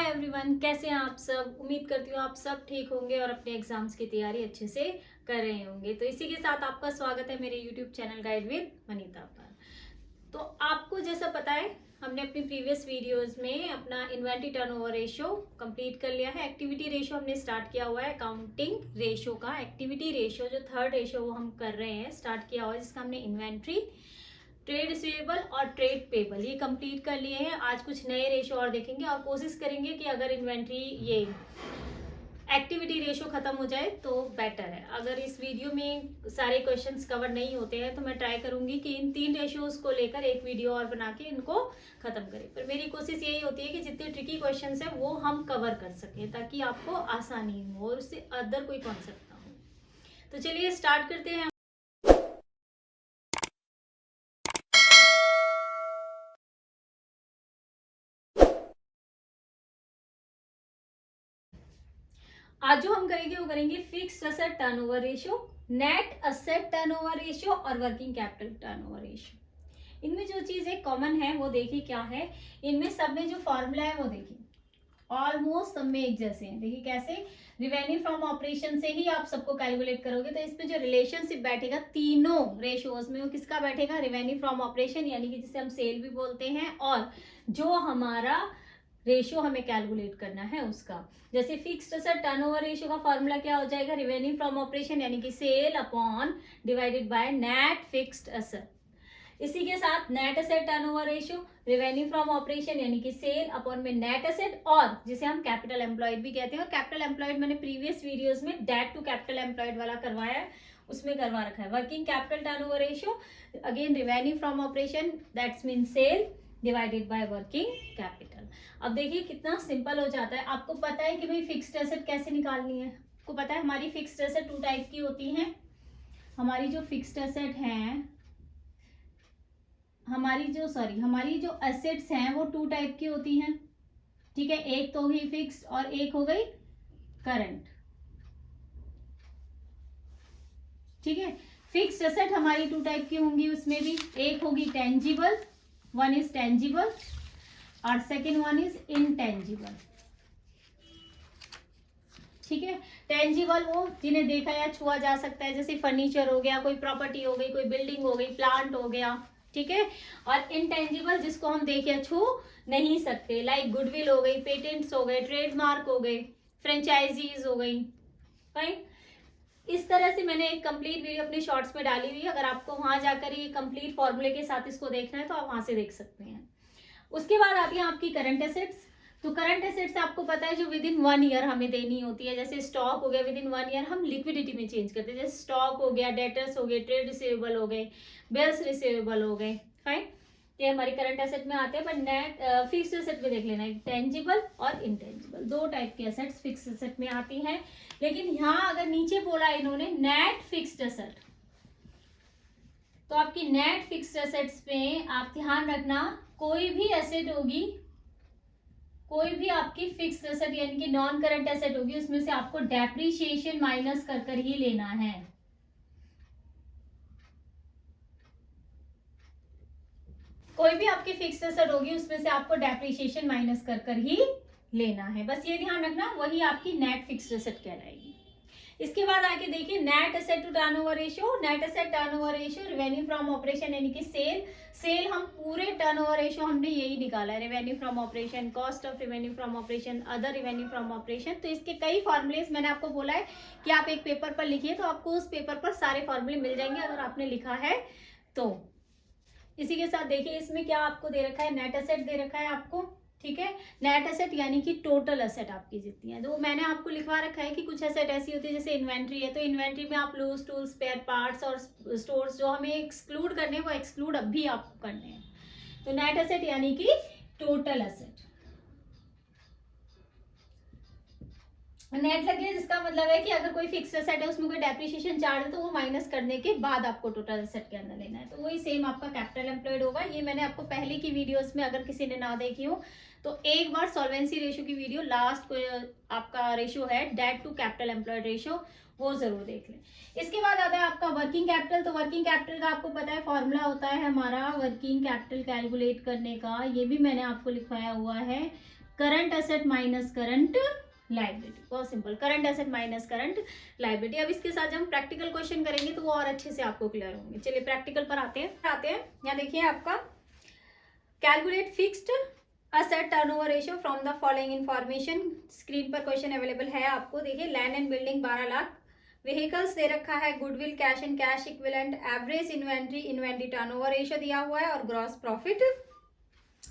Hi everyone, कैसे हैं आप सब। उम्मीद करती हूँ आप सब ठीक होंगे और अपने एग्जाम्स की तैयारी अच्छे से कर रहे होंगे। तो इसी के साथ आपका स्वागत है मेरे YouTube channel guide with Vanita पर। तो आपको जैसा पता है, हमने अपनी प्रीवियस वीडियोस में अपना इन्वेंटरी टर्नओवर रेशियो कंप्लीट कर लिया है। एक्टिविटी रेशियो हमने स्टार्ट किया हुआ है, अकाउंटिंग रेशियो का एक्टिविटी रेशियो जो थर्ड रेशियो वो हम कर रहे हैं, स्टार्ट किया हुआ है, जिसका हमने इन्वेंट्री, ट्रेड रिसीवेबल और ट्रेड पेबल ये कंप्लीट कर लिए हैं। आज कुछ नए रेशो और देखेंगे और कोशिश करेंगे कि अगर इन्वेंट्री ये एक्टिविटी रेशो खत्म हो जाए तो बेटर है। अगर इस वीडियो में सारे क्वेश्चंस कवर नहीं होते हैं तो मैं ट्राई करूंगी कि इन 3 रेशियोज को लेकर एक वीडियो और बना के इनको खत्म करें। पर मेरी कोशिश यही होती है कि जितने ट्रिकी क्वेश्चंस हैं वो हम कवर कर सकें ताकि आपको आसानी हो और उससे अदर कोई कॉन्सेप्ट ना हो। तो चलिए स्टार्ट करते हैं। आज जो हम करेंगे वो करेंगे fixed asset turnover ratio, net asset turnover ratio और वर्किंग कैपिटल टर्नओवर रेशियो। इनमें जो चीजें कॉमन है वो देखिए क्या है। इनमें सब में जो फॉर्मूला है वो देखिए ऑलमोस्ट सब में एक जैसे हैं। देखिए कैसे, रिवेन्यू फ्रॉम ऑपरेशन से ही आप सबको कैलकुलेट करोगे तो इसमें जो रिलेशनशिप बैठेगा तीनों रेशियोज में वो किसका बैठेगा, रिवेन्यू फ्रॉम ऑपरेशन यानी कि जिसे हम सेल भी बोलते हैं, और जो हमारा रेशियो हमें कैलकुलेट करना है उसका। जैसे फिक्स्ड असेट टर्नओवर रेशियो का फॉर्मूला क्या हो जाएगा, रिवेन्यू फ्रॉम ऑपरेशन यानी कि sale upon divided by net fixed asset. इसी के साथ net asset turnover ratio, revenue from operation यानी कि सेल अपॉन में नेट असेट, और जिसे हम कैपिटल एम्प्लॉयड भी कहते हैं। और कैपिटल एम्प्लॉयड मैंने प्रीवियस वीडियोस में डेट टू कैपिटल एम्प्लॉयड वाला करवाया है, उसमें करवा रखा है। Working capital turnover ratio again revenue from operation that's mean sale divided by working capital. अब देखिए कितना सिंपल हो जाता है। आपको पता है कि भाई फिक्स्ड एसेट कैसे निकालनी है। आपको पता है हमारी फिक्स्ड एसेट 2 टाइप की होती हैं। हमारी जो फिक्स्ड एसेट हैं, हमारी जो एसेट्स हैं वो 2 टाइप की होती हैं। ठीक है, एक तो हुई फिक्स्ड और एक हो गई करंट। ठीक है, फिक्स्ड एसेट हमारी 2 टाइप की होंगी, उसमें भी एक होगी टेंजिबल, वन इज टेंजिबल और सेकेंड वन इज इनटेंजिबल। ठीक है, टेंजिबल वो जिन्हें देखा या छुआ जा सकता है, जैसे फर्नीचर हो गया, कोई प्रॉपर्टी हो गई, कोई बिल्डिंग हो गई, प्लांट हो गया। ठीक है, और इनटेंजिबल जिसको हम देख या छू नहीं सकते, लाइक गुडविल हो गई, पेटेंट्स हो गए, ट्रेडमार्क हो गए, फ्रेंचाइजीज हो गई। राइट, इस तरह से मैंने एक कंप्लीट वीडियो अपने शॉर्ट्स में डाली हुई है। अगर आपको वहां जाकर ये कंप्लीट फॉर्मूले के साथ इसको देखना है तो आप वहां से देख सकते हैं। उसके बाद आती है आपकी करंट एसेट्स। तो करंट एसेट्स आपको पता है जो विद इन 1 ईयर हमें देनी होती है। जैसे स्टॉक हो गया, विद इन 1 ईयर हम लिक्विडिटी में चेंज करते हैं। जैसे स्टॉक हो गया, डेटर्स हो गए, ट्रेड रिसीवेबल हो गए, बिल्स रिसीवेबल हो गए। फाइन, ये हमारी करंट एसेट में आते हैं। पर नेट फिक्स्ड एसेट में देख लेना, टेंजिबल और इनटेंजिबल 2 टाइप की एसेट्स फिक्स्ड एसेट में आती हैं। लेकिन यहाँ अगर नीचे बोला इन्होंने नेट फिक्स्ड एसेट, तो आपकी नेट फिक्स्ड एसेट्स में आप ध्यान रखना, कोई भी एसेट होगी, कोई भी आपकी फिक्स्ड एसेट यानी कि नॉन करंट एसेट होगी, उसमें से आपको डेप्रीशिएशन माइनस कर कर ही लेना है। कोई भी आपकी फिक्स्ड एसेट होगी उसमें से आपको डेप्रीशिएशन माइनस कर कर ही लेना है, बस ये ध्यान रखना, वही आपकी नेट फिक्स्ड एसेट कहलाएगी। इसके बाद आके देखिए net asset to turnover ratio. Net asset turnover ratio, revenue from operation यानी कि सेल हम पूरे टर्नओवर रेशियो हमने यही निकाला है, revenue from operation, cost of revenue from operation, other revenue from operation. तो इसके कई फॉर्मुलेस मैंने आपको बोला है कि आप एक पेपर पर लिखिए, तो आपको उस पेपर पर सारे फॉर्मूले मिल जाएंगे अगर आपने लिखा है तो। इसी के साथ देखिए इसमें क्या आपको दे रखा है, नेट एसेट दे रखा है आपको। ठीक है, नेट एसेट यानी कि टोटल एसेट आपकी जितनी है। तो मैंने आपको लिखवा रखा है कि कुछ एसेट ऐसी होती है जैसे इन्वेंट्री है, तो इन्वेंट्री में आप लूज टूल्स, स्पेयर पार्ट्स और स्टोर्स जो हमें एक्सक्लूड करने हैं वो एक्सक्लूड अब भी आपको करने हैं। तो नेट एसेट यानी कि टोटल एसेट। नेट लग गया जिसका मतलब है कि अगर कोई फिक्स्ड एसेट है उसमें कोई डेप्रिसिएशन चार्ज है तो वो माइनस करने के बाद आपको टोटल एसेट के अंदर लेना है। तो वही सेम आपका कैपिटल एम्प्लॉयड होगा। ये मैंने आपको पहले की वीडियोस में अगर किसी ने ना देखी हो तो एक बार सॉल्वेंसी रेशियो की वीडियो लास्ट को आपका रेशियो है debt to capital employed ratio, वो जरूर देख लें। इसके बाद आता है आपका वर्किंग कैपिटल। तो वर्किंग कैपिटल का आपको पता है फॉर्मूला होता है हमारा वर्किंग कैपिटल कैलकुलेट करने का, ये भी मैंने आपको लिखवाया हुआ है, current asset minus current liability, बहुत simple, current asset minus current liability. अब इसके साथ जब हम प्रैक्टिकल क्वेश्चन करेंगे तो वो और अच्छे से आपको क्लियर होंगे। चलिए प्रैक्टिकल पर आते हैं। यहाँ देखिए आपका calculate fixed asset turnover ratio from the following information. Screen पर क्वेश्चन अवेलेबल है आपको। देखिए land and building 12 lakh, vehicles दे रखा है, goodwill, cash and cash equivalent, average inventory turnover ratio दिया हुआ है और ग्रॉस प्रॉफिट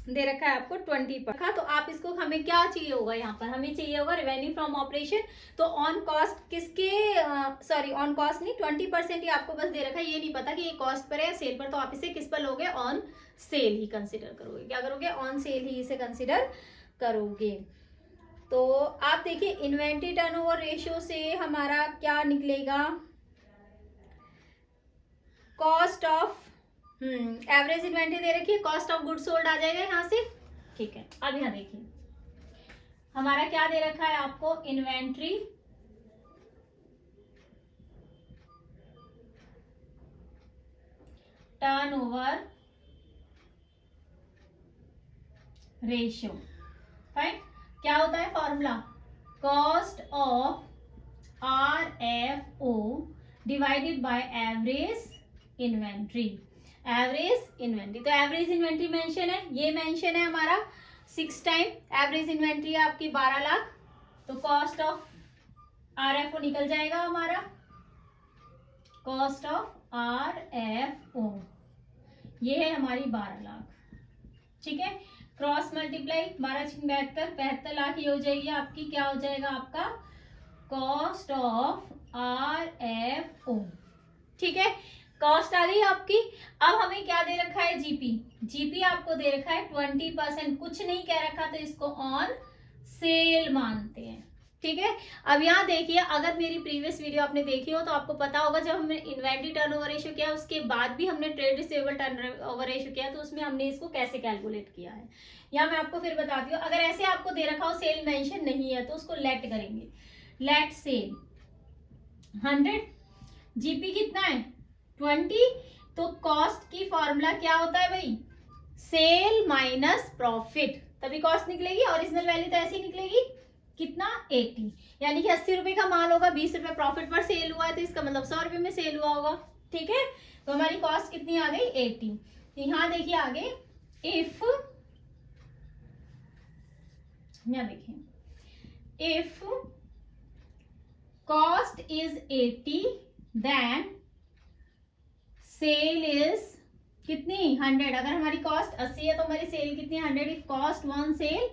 दे रखा है आपको 20%। तो आप इसको, हमें क्या चाहिए होगा, यहाँ पर हमें चाहिए होगा रेवेन्यू फ्रॉम ऑपरेशन। तो ऑन कॉस्ट किसके, सॉरी ऑन कॉस्ट नहीं, 20% ही आपको बस दे रखा है। ये नहीं पता कि ये कॉस्ट पर है या सेल पर, तो आप इसे किस पर लोगे, ऑन सेल ही कंसिडर करोगे। क्या करोगे, ऑन सेल ही इसे कंसिडर करोगे। तो आप देखिए इन्वेंट्री टर्नओवर रेशियो से हमारा क्या निकलेगा, कॉस्ट ऑफ एवरेज इन्वेंट्री दे रखी है, कॉस्ट ऑफ गुड्स सोल्ड आ जाएगा यहाँ से। ठीक है, अब यहाँ देखिए हमारा क्या दे रखा है आपको, इन्वेंट्री टर्नओवर रेशियो। फाइन, क्या होता है formula, cost of RFO divided by average inventory. Average inventory, तो एवरेज इन्वेंट्री मेंशन है, ये मेंशन है हमारा 6 टाइम। एवरेज इन्वेंट्री है आपकी 12 लाख, तो कॉस्ट ऑफ RFO निकल जाएगा हमारा, कॉस्ट ऑफ RFO ये है हमारी 12 लाख। ठीक है, क्रॉस मल्टीप्लाई 12 6 72, 75 लाख ये हो जाएगी आपकी, क्या हो जाएगा आपका, कॉस्ट ऑफ RFO। ठीक है, कॉस्ट आ गई आपकी। अब हमें क्या दे रखा है, जीपी आपको दे रखा है 20%, कुछ नहीं कह रखा, तो इसको ऑन सेल मानते हैं। ठीक है, अब यहाँ देखिए, अगर मेरी प्रीवियस वीडियो आपने देखी हो तो आपको पता होगा, जब हमने इन्वेंट्री टर्नओवर रेशियो किया उसके बाद भी हमने ट्रेड रिसीवेबल टर्नओवर रेशियो किया, तो उसमें हमने इसको कैसे कैलकुलेट किया है, यहाँ मैं आपको फिर बताती हूँ। अगर ऐसे आपको दे रखा हो, सेल मेंशन नहीं है, तो उसको लेट करेंगे, लेट सेल 100, जीपी कितना है 20, तो कॉस्ट की फॉर्मूला क्या होता है भाई, सेल माइनस प्रॉफिट, तभी कॉस्ट निकलेगी। ओरिजिनल वैल्यू तो ऐसे ही निकलेगी, कितना 80, यानी कि 80 रुपए का माल होगा, 20 रुपए प्रॉफिट पर सेल हुआ है, तो इसका मतलब 100 रुपए में सेल हुआ होगा। ठीक है, तो हमारी कॉस्ट कितनी आ गई 80। यहाँ देखिए आगे, इफ, यहाँ देखिए, if cost is 80 then sale is कितनी 100। अगर हमारी कॉस्ट 80 है तो हमारी सेल कितनी 100। इफ कॉस्ट 1 सेल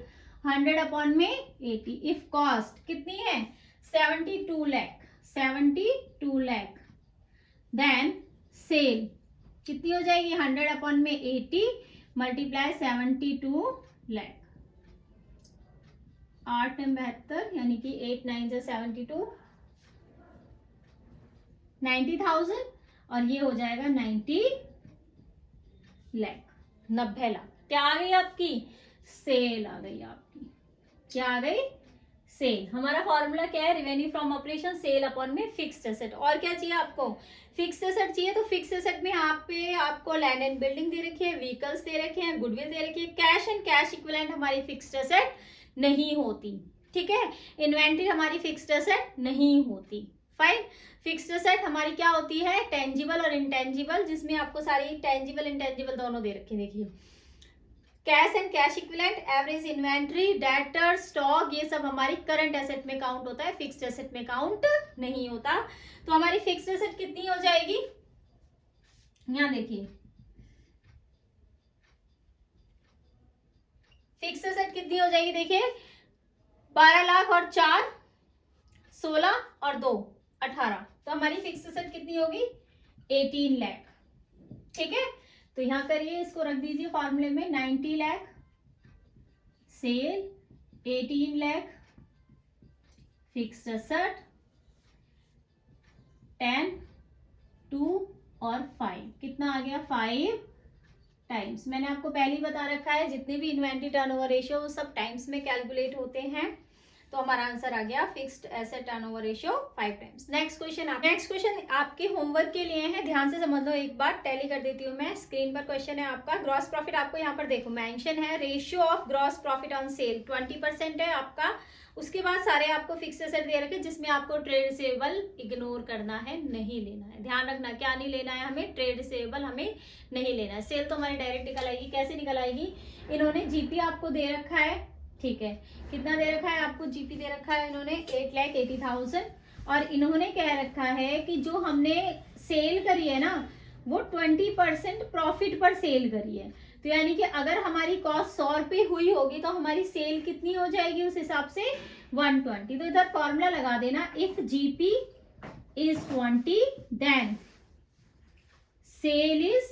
100 अपॉन में 80। इफ कॉस्ट कितनी है 72 लाख, देन सेल कितनी हो जाएगी 100 अपॉन में 80 मल्टीप्लाई 72 लाख, 8 में 72, यानी कि 8 9 से 72, 90,000, और ये हो जाएगा 90 लाख, 90 लाख। क्या आ गई आपकी, सेल आ गई आपकी, क्या आ गई, सेल। हमारा फॉर्मूला क्या है, revenue from operation sale upon में फिक्स्ड एसेट। और क्या चाहिए आपको, फिक्स्ड एसेट चाहिए, तो फिक्स्ड एसेट में यहाँ पे आपको लैंड एंड बिल्डिंग दे रखी है, व्हीकल्स दे रखे हैं, गुडविल दे रखी है, कैश एंड कैश इक्विवेलेंट हमारी फिक्स्ड एसेट नहीं होती। ठीक है, इन्वेंट्री हमारी फिक्स्ड एसेट नहीं होती। फाइन, फिक्स्ड एसेट हमारी क्या होती है, टेंजिबल और इंटेंजिबल, जिसमें आपको सारी टेंजिबल इंटेंजिबल दोनों दे रखे। देखिए cash and cash equivalent, average inventory, debtor, stock, ये सब हमारी करंट एसेट में काउंट होता है, फिक्स्ड एसेट में काउंट नहीं होता। तो हमारी फिक्स्ड एसेट कितनी हो जाएगी, यहाँ देखिए फिक्स्ड एसेट कितनी हो जाएगी, देखिए 12 लाख और 4 16 और 2 18, तो हमारी फिक्स्ड एसेट कितनी होगी 18 लाख। ठीक है, तो यहां करिए, इसको रख दीजिए फॉर्मूले में, 90 lakh sale, 18 lakh fixed asset, 10 2 और 5, कितना आ गया 5 टाइम्स। मैंने आपको पहले ही बता रखा है, जितने भी इन्वेंट्री टर्नओवर रेशियो वो सब टाइम्स में कैलकुलेट होते हैं। तो हमारा आंसर आ गया fixed asset turnover ratio 5 times. Next question आपके होमवर्क के लिए है, ध्यान से समझ लो एक बार। टैली कर देती हूँ मैं, स्क्रीन पर क्वेश्चन है आपका। ग्रॉस प्रॉफिट आपको यहाँ पर देखो मेंशन है, ratio of gross profit on sale 20% है आपका। उसके बाद सारे आपको फिक्स एसेट दे रखे जिसमें आपको ट्रेड रिसीवेबल इग्नोर करना है, नहीं लेना है। ध्यान रखना क्या नहीं लेना है हमें, ट्रेड रिसीवेबल हमें नहीं लेना है। सेल तो हमारी डायरेक्ट निकल आएगी, कैसे निकल आएगी, इन्होंने जीपी आपको दे रखा है, ठीक है, कितना दे रखा है आपको, जीपी दे रखा है इन्होंने 8,80,000, और इन्होंने कह रखा है कि जो हमने सेल करी है ना वो 20% प्रॉफिट पर सेल करी है। तो यानी कि अगर हमारी कॉस्ट 100 रुपये हुई होगी तो हमारी सेल कितनी हो जाएगी उस हिसाब से 120। तो इधर फॉर्मूला लगा देना, if GP is 20 then sale is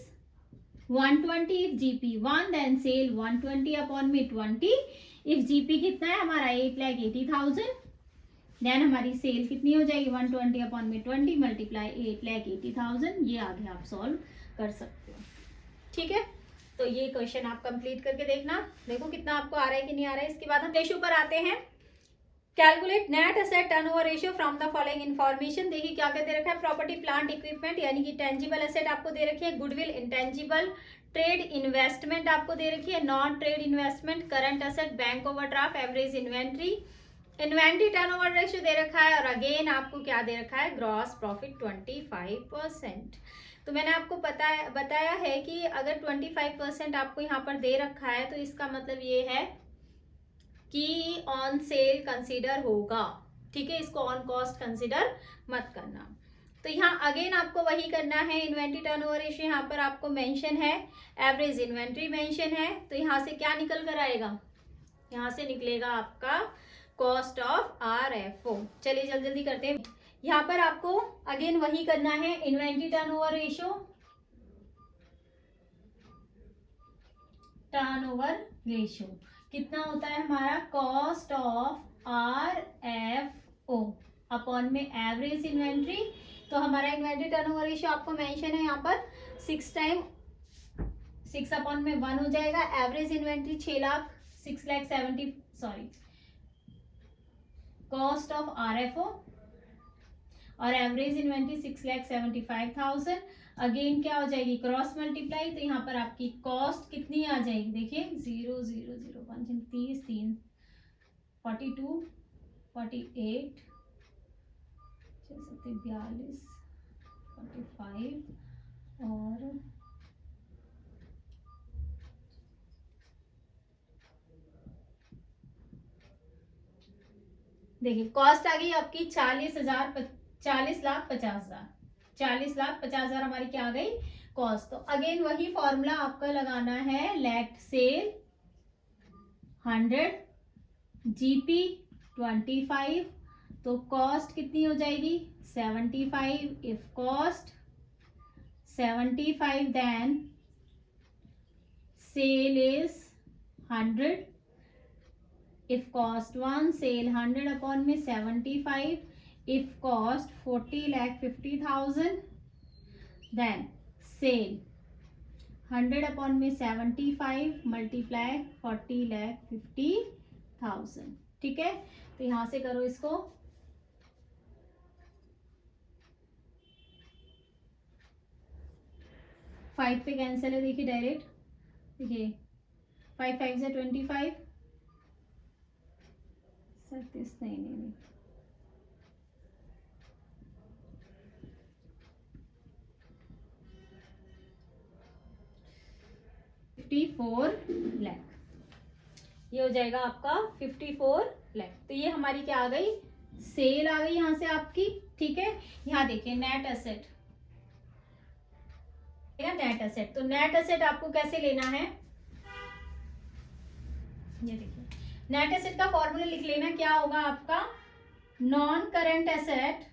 120, if GP 1 then sale 120 upon में 20, if GP कितना है हमारा 8,80,000 देन हमारी सेल कितनी हो जाएगी 120 अपॉन में 20 मल्टीप्लाई 8,80,000। ये आगे आप सॉल्व कर सकते हो, ठीक है। तो ये क्वेश्चन आप कंप्लीट करके देखना, देखो कितना आपको आ रहा है कि नहीं आ रहा है। इसके बाद हम रेशियो पर आते हैं। Calculate net asset turnover ratio from the following information. देखिए क्या क्या दे रखा है, प्रॉपर्टी प्लांट इक्विपमेंट यानी कि टेंजिबल एसेट आपको दे रखी है, गुडविल इंटेंजिबल, ट्रेड इन्वेस्टमेंट आपको दे रखी है, non trade investment, current asset, bank overdraft, average inventory, inventory turnover ratio दे रखा है, और अगेन आपको क्या दे रखा है, ग्रॉस प्रॉफिट 25%। तो मैंने आपको बताया है कि अगर 25% आपको यहाँ पर दे रखा है तो इसका मतलब ये है कि ऑन सेल कंसीडर होगा, ठीक है, इसको ऑन कॉस्ट कंसीडर मत करना। तो यहाँ अगेन आपको वही करना है, इन्वेंट्री टर्नओवर रेशियो यहाँ पर आपको मेंशन है, एवरेज इन्वेंट्री मेंशन है, तो यहाँ से क्या निकल कर आएगा, यहाँ से निकलेगा आपका कॉस्ट ऑफ RFO। चलिए जल्दी जल्दी करते हैं। यहाँ पर आपको अगेन वही करना है, इन्वेंट्री टर्नओवर रेशियो कितना होता है हमारा, कॉस्ट ऑफ RFO अपॉन में एवरेज इन्वेंट्री। तो हमारा इन्वेंट्री टर्नओवर रेशियो आपको मेंशन है यहाँ पर 6 अपॉन में 1 हो जाएगा। Average inventory 6,70,000 sorry cost of RFO, और एवरेज इन्वेंट्री 6,75,000। अगेन क्या हो जाएगी, क्रॉस मल्टीप्लाई, तो यहाँ पर आपकी कॉस्ट कितनी आ जाएगी, देखिए 0 0 0 5 30 3 42 48 42 45 और देखिए कॉस्ट आ गई आपकी 40,50,000 हमारी क्या आ गई कॉस्ट। तो अगेन वही फॉर्मूला आपको लगाना है, लेट सेल 100 जीपी 25, तो कॉस्ट कितनी हो जाएगी 75। If cost 75 then sale is 100, if cost 1 sale 100 upon में 75, if cost 40,50,000 then sale 100 upon में 75 multiply 40,50,000, ठीक है। तो यहां से करो इसको, फाइव पे कैंसिल है, देखिए डायरेक्ट, देखिए 5 5 से 25, 37 नहीं 54 लाख, ये हो जाएगा आपका 54 लाख। तो ये हमारी क्या आ गई, सेल आ गई यहां से आपकी, ठीक है। यहाँ देखिए नेट एसेट, नेट एसेट, तो नेट एसेट आपको कैसे लेना है, ये देखिए नेट एसेट का फॉर्मूला लिख लेना, क्या होगा आपका, non current asset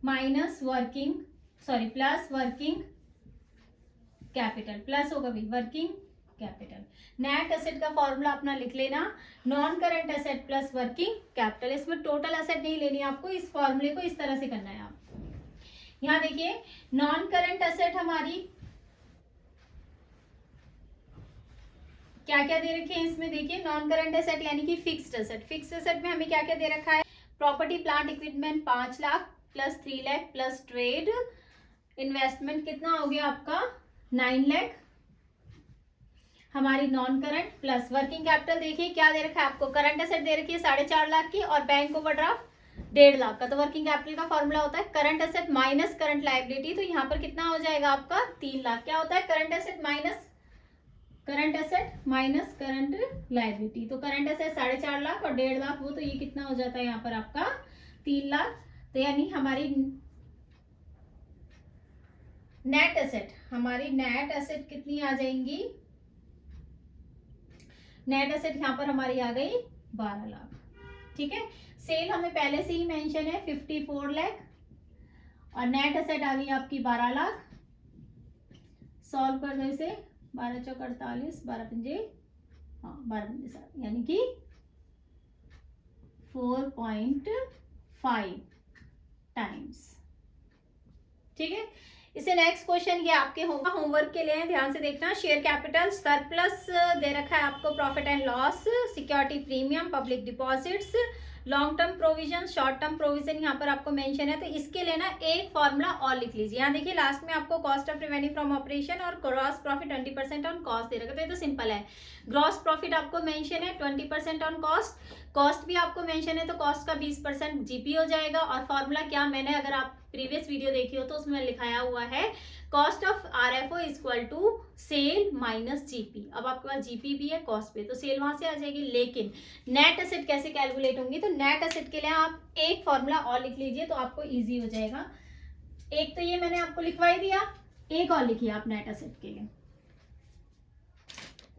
minus working plus working capital, plus होगा भी वर्किंग कैपिटल। नेट एसेट का फॉर्मूला अपना लिख लेना, non current asset plus working capital. इसमें टोटल एसेट नहीं लेनी आपको, इस फॉर्मूले को इस तरह से करना है आपको। यहाँ देखिए नॉन करंट एसेट हमारी क्या क्या दे रखे हैं इसमें, देखिए नॉन करंट एसेट यानी कि फिक्स्ड एसेट। फिक्स्ड एसेट में हमें क्या क्या दे रखा है, property plant equipment 5 lakh plus 3 lakh plus trade investment कितना हो गया आपका 9 लाख हमारी non current, plus working capital देखिए क्या दे रखा है आपको, करंट एसेट दे रखी है 4.5 लाख की और बैंक ओवरड्राफ्ट 1.5 लाख का। तो वर्किंग कैपिटल का फॉर्मूला होता है current asset minus current liability. तो यहाँ पर कितना हो जाएगा आपका 3 लाख। क्या होता है current asset minus current liability. तो करंट एसेट 4.5 लाख और 1.5 लाख वो, तो ये कितना हो जाता है यहाँ पर आपका 3 लाख। तो यानी हमारी नेट एसेट कितनी आ जाएंगी, नेट एसेट यहाँ पर हमारी आ गई 12 लाख। ठीक है, सेल हमें पहले से ही मेंशन है 54 लाख और नेट एसेट आ गई आपकी 12 लाख। सॉल्व कर दो इसे, 12 चौक 48, 12 पंजे 7 यानी कि 4.5 टाइम्स। ठीक है, इसे नेक्स्ट क्वेश्चन ये आपके होमवर्क के लिए है, ध्यान से देखना। शेयर कैपिटल सरप्लस दे रखा है आपको, profit and loss, security premium, public deposits, long term provision, short term provision यहाँ पर आपको मेंशन है। तो इसके लिए ना एक फॉर्मूला और लिख लीजिए। यहाँ देखिए लास्ट में आपको cost of revenue from operation और ग्रॉस प्रॉफिट 20% ऑन कॉस्ट दे रखा है। तो ये तो सिंपल है, ग्रॉस प्रॉफिट आपको मेंशन है 20% ऑन कॉस्ट, कॉस्ट भी आपको मेंशन है तो कॉस्ट का 20% जीपी हो जाएगा। और फॉर्मूला क्या, मैंने अगर आप प्रीवियस वीडियो देखी हो तो उसमें लिखाया हुआ है cost of RFO equal to sale minus GP. अब आपके पास जीपी भी है, कॉस्ट भी, तो सेल वहां से आ जाएगी। लेकिन नेट एसेट कैसे कैलकुलेट होंगी, तो नेट एसेट के लिए आप एक फॉर्मूला और लिख लीजिए तो आपको इजी हो जाएगा। एक तो ये मैंने आपको लिखवा ही दिया, एक और लिखिए आप नेट एसेट के लिए।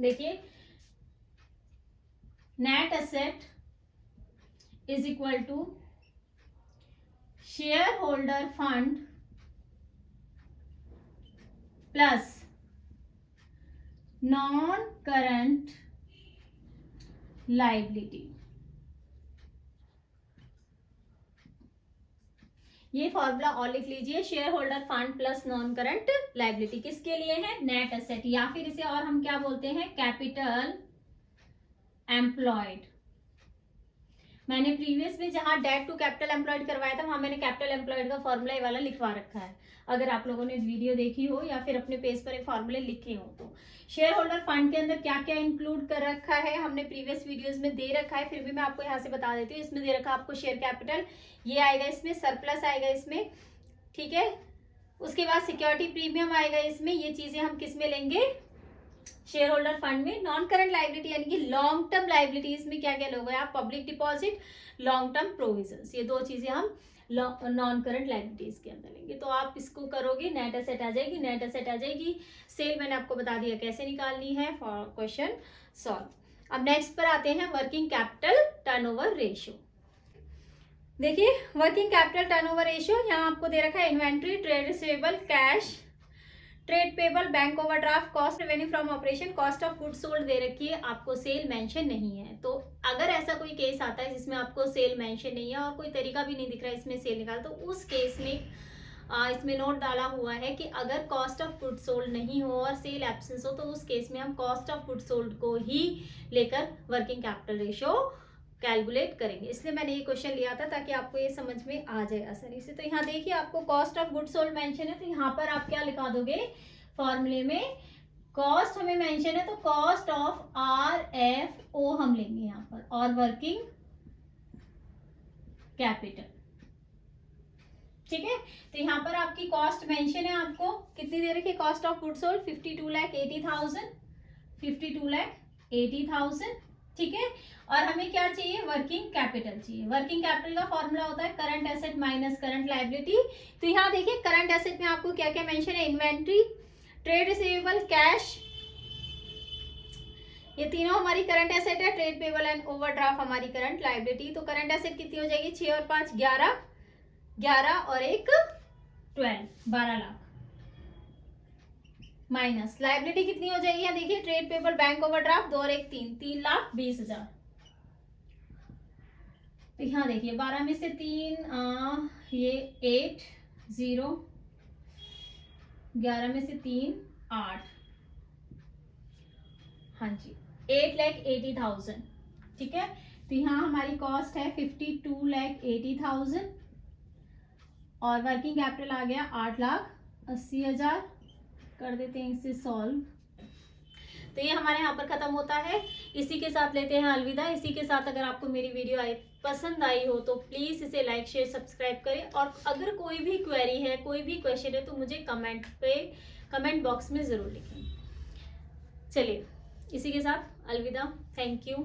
देखिए net asset is equal to share holder fund plus non current liability. ये फॉर्मूला और लिख लीजिए, share holder fund plus non current liability किसके लिए है, नेट एसेट, या फिर इसे और हम क्या बोलते हैं कैपिटल एम्प्लॉयड। मैंने प्रीवियस में जहां डेट टू कैपिटल एम्प्लॉयड करवाया था वहां मैंने कैपिटल एम्प्लॉयड का फॉर्मूला ये वाला लिखवा रखा है, अगर आप लोगों ने वीडियो देखी हो या फिर अपने पेज पर एक फॉर्मूले लिखे हो। तो शेयर होल्डर फंड के अंदर क्या क्या इंक्लूड कर रखा है हमने प्रीवियस वीडियोस में दे रखा है, फिर भी मैं आपको यहाँ से बता देती हूँ। इसमें दे रखा आपको शेयर कैपिटल, ये आएगा इसमें, सरप्लस आएगा इसमें, ठीक है। उसके बाद सिक्योरिटी प्रीमियम आएगा इसमें, ये चीजें हम किस में लेंगे, शेयर होल्डर फंड में। नॉन करंट लायबिलिटी यानी कि लॉन्ग टर्म लायबिलिटीज में क्या क्या लोगे आप, public deposit, long term provisions, ये दो चीजें हम नॉन करंट लायबिलिटीज के अंदर लेंगे। तो आप इसको करोगे, नेट एसेट आ जाएगी, नेट एसेट आ जाएगी। सेल मैंने आपको बता दिया कैसे निकालनी है, फॉर क्वेश्चन सॉल्व। अब नेक्स्ट पर आते हैं वर्किंग कैपिटल टर्नओवर रेशियो। देखिए वर्किंग कैपिटल टर्नओवर रेशियो यहाँ आपको दे रखा है inventory, trade receivable, cash, trade payable, bank overdraft, cost revenue from operation, cost of goods sold दे रखी है, आपको सेल मेंशन नहीं है। तो अगर ऐसा कोई केस आता है जिसमें आपको सेल मेंशन नहीं है और कोई तरीका भी नहीं दिख रहा है इसमें सेल निकाल, तो उस केस में इसमें नोट डाला हुआ है कि अगर कॉस्ट ऑफ गुड्स सोल्ड नहीं हो और सेल एब्सेंस हो तो उस केस में हम कॉस्ट ऑफ गुड्स सोल्ड को ही लेकर वर्किंग कैपिटल रेशियो कैलकुलेट करेंगे। इसलिए मैंने ये क्वेश्चन लिया था ताकि आपको ये समझ में आ जाए आसानी से। तो यहाँ देखिए आपको cost of goods sold mention है, तो यहाँ पर आप क्या लिखा दोगे फॉर्मूले में, कॉस्ट हमें मेंशन है तो कॉस्ट ऑफ RFO हम लेंगे यहाँ पर, और वर्किंग कैपिटल, ठीक है। तो यहाँ पर आपकी कॉस्ट मेंशन है, आपको कितनी दे रखी है, कॉस्ट ऑफ गुड्स सोल्ड 52,80,000, ठीक है। और हमें क्या चाहिए, वर्किंग कैपिटल चाहिए। वर्किंग कैपिटल का फॉर्मूला होता है current asset minus current liability. तो यहाँ देखिए करंट एसेट में आपको क्या क्या मेंशन है, इन्वेंट्री, ट्रेड रिसीवेबल, कैश, ये तीनों हमारी करंट एसेट है। ट्रेड पेबल एंड ओवरड्राफ्ट हमारी करंट लायबिलिटी। तो करंट एसेट कितनी हो जाएगी, 6 और 5 11, 11 और 1 12, 12 लाख, माइनस लायबिलिटी कितनी हो जाएगी, देखिए ट्रेड पेबल, बैंक ओवरड्राफ्ट 2 और 1 3, 3 लाख 20,000। तो यहाँ देखिए 12 में से 3 ये 8 0, 11 में से 3 8, हाँ जी 8,80,000, ठीक है। तो यहाँ हमारी कॉस्ट है 52,80,000 और वर्किंग कैपिटल आ गया 8,80,000। कर देते हैं इसे सॉल्व। तो ये हमारे यहाँ पर खत्म होता है। इसी के साथ लेते हैं अलविदा। इसी के साथ अगर आपको मेरी वीडियो पसंद आई हो तो प्लीज इसे लाइक शेयर सब्सक्राइब करें, और अगर कोई भी क्वेरी है, कोई भी क्वेश्चन है तो मुझे कमेंट बॉक्स में जरूर लिखें। चलिए इसी के साथ अलविदा। Thank you.